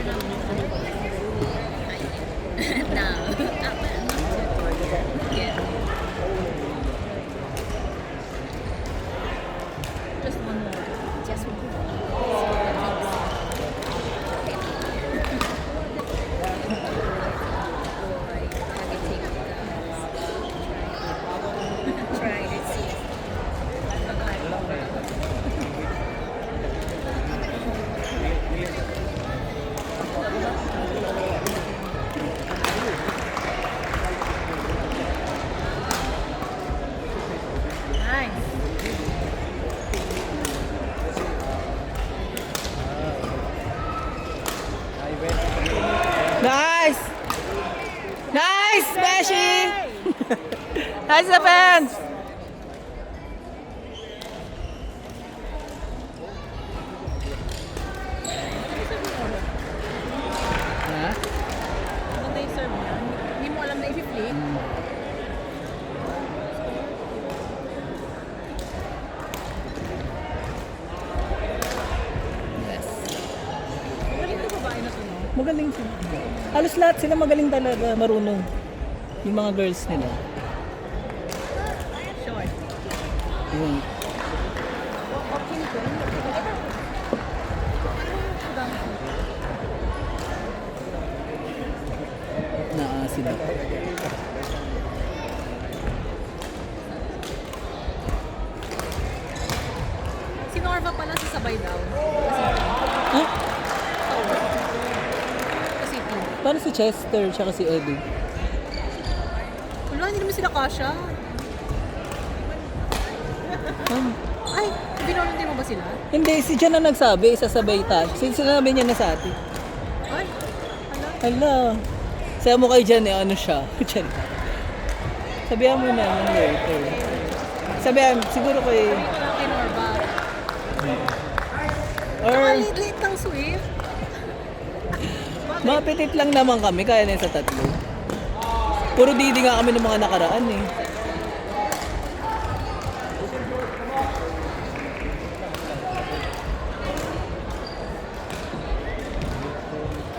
No. Yeah. Just one more. Just one more. Try it. See. Nice. Nice! Nice, Beshi! Nice defense! Ha? Maganda yung serve niya. Hindi mo alam na i-flip. Yes. Magaling ito babae na to, no? Magaling sila. Halos lahat sila magaling talaga, marunong. Yung mga girls nila. Short. Yung Okay nito. sila. Si Norva pala sasabay daw. Ha? Kasi ito. Paano si Chester tsaka si Eddie? Wala, hindi naman sila kasha. Ay, binolunteer mo ba sila? Hindi, si Jan na nagsabi, isasabay tayo. Sinabi niya na sa atin. Ay, hala. Hala. Sabi mo kay Jan eh, ano siya? Jan. Sabihan mo na yung later. Sabihan, siguro kay... Kay Norva. Or, Late ng Swift. mga petit lang naman kami, kaya na yun sa tatlo. Puro didi nga kami ng mga nakaraan eh.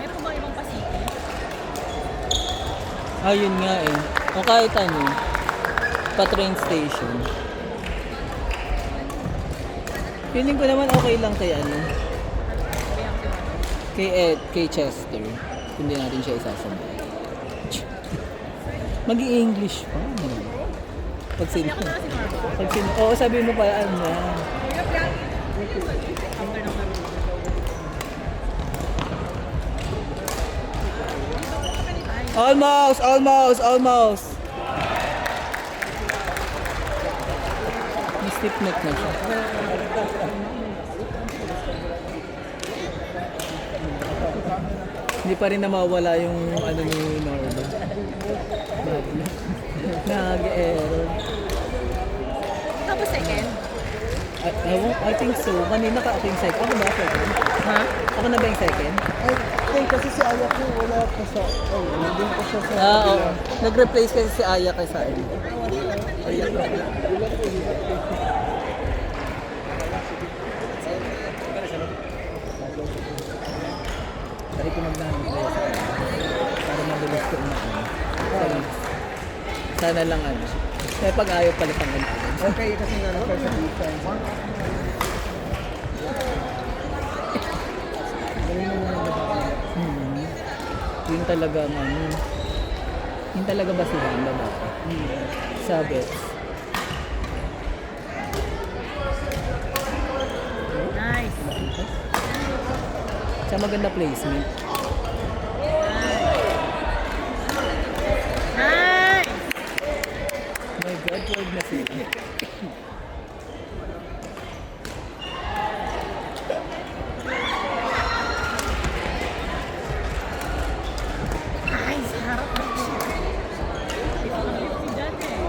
Meron ba ibang pasiki? Ayun nga eh. O kahit ano, pa-train station. Feeling ko naman okay lang kay ano, kay Chester. Hindi natin siya isasabay. Mag-i-English pa. Pag sino, oo, sabihin mo pa, ano. Almost. May stiff neck na siya. Hindi pa rin namawala yung ano ni Norma. Nag-error. Tapos second? I think so. Kanina ka ako yung second. Ako ba second? Ha? Ako na ba yung second? Ay, kasi si Aya ko wala pa sa... Oh, nandun pa siya sa... Oo. Nag-replace kasi si Aya kay Sari. Aya ko. Tari ko magnahan ko sa para madulas ko na ano. Sana lang ano. Kaya pag ayaw palit ang ganito. Okay, kasi nga na sa defense. Yun talaga ang ano. Yun talaga ba si Wanda ba? Sabi. Nice. Sa maganda placement. Nice! My God, word na sila. Nice! Harap na siya. Si Jan eh.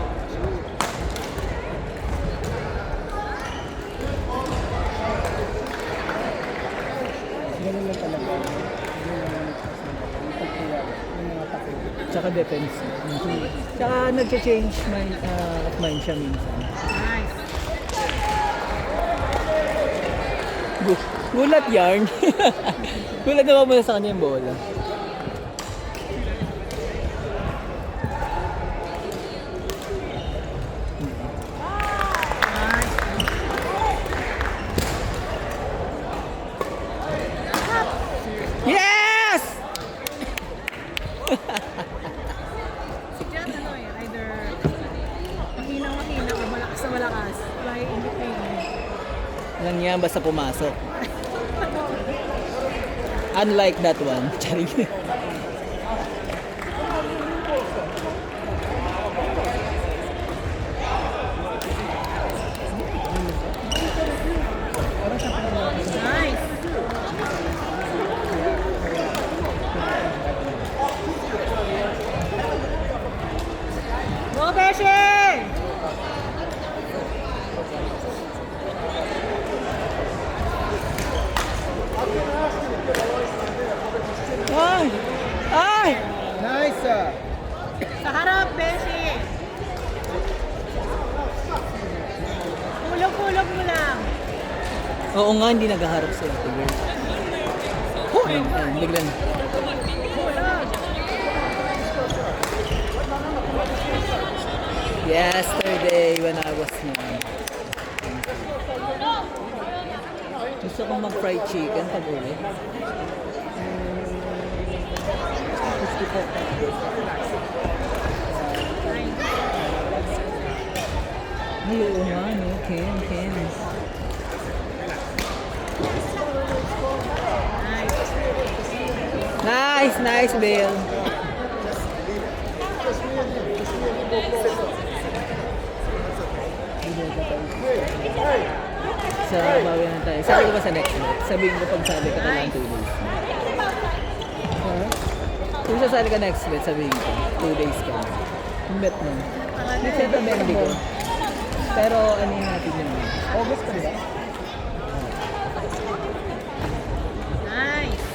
Ganun lang talaga. Yung mga takot. Tsaka defense. Tsaka nag-change of mind siya minsan. Nice. Gulat yarn. Gulat naman muna sa kanya yung bola. Yes! Si Jan, ano eh, either mahina o malakas na malakas. Like, in between. Lang yan, basta pumasok. Unlike that one. Charing. Nice! Go, Beshi! Ay! Ay! Nice! Sa harap, Beshi! Kulog-kulog mo lang. Oo nga, hindi naghaharap sila. Tigil. Ayun, biglang. Yesterday when I was young. Gusto kong mag-fried chicken pag uwi. Ay, oo nga, no? Ken. Nice, Bill. So, bawi na tayo. Sabi ko ba sa next month? Sabihin ko pag sabi ka lang 2 days. Kung sasali ka next month, sabihin ko 2 days ka. Yung bet mo. Hindi siya sa bendi ko. Pero ano yung natin yun? August pa ba? Nice!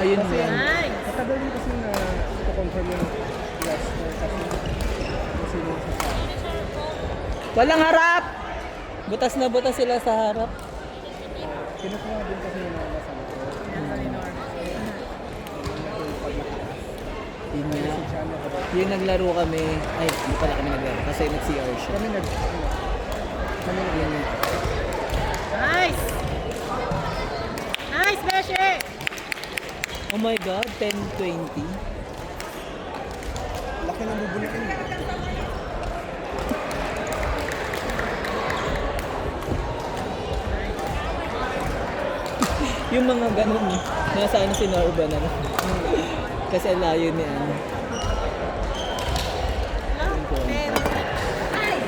Ayun nga. Nice! Matagal din kasi na ito-confirm yung last na kasi yung sasama. Walang harap! Butas na butas sila sa harap. Kinukuha din kasi yung mga nasa Yun nga. Yung naglaro kami, ay, hindi pala kami naglaro kasi nag-CR siya. Kami nag... Yun nga. Nice! Nice, Beshi! Oh my God, 10-20. Laki ng bubulitin. Yung mga ganun, nasa ano si Norban ano. Kasi ang layo ni ano.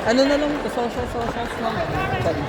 Ano na lang ito? Social na lang. Sorry.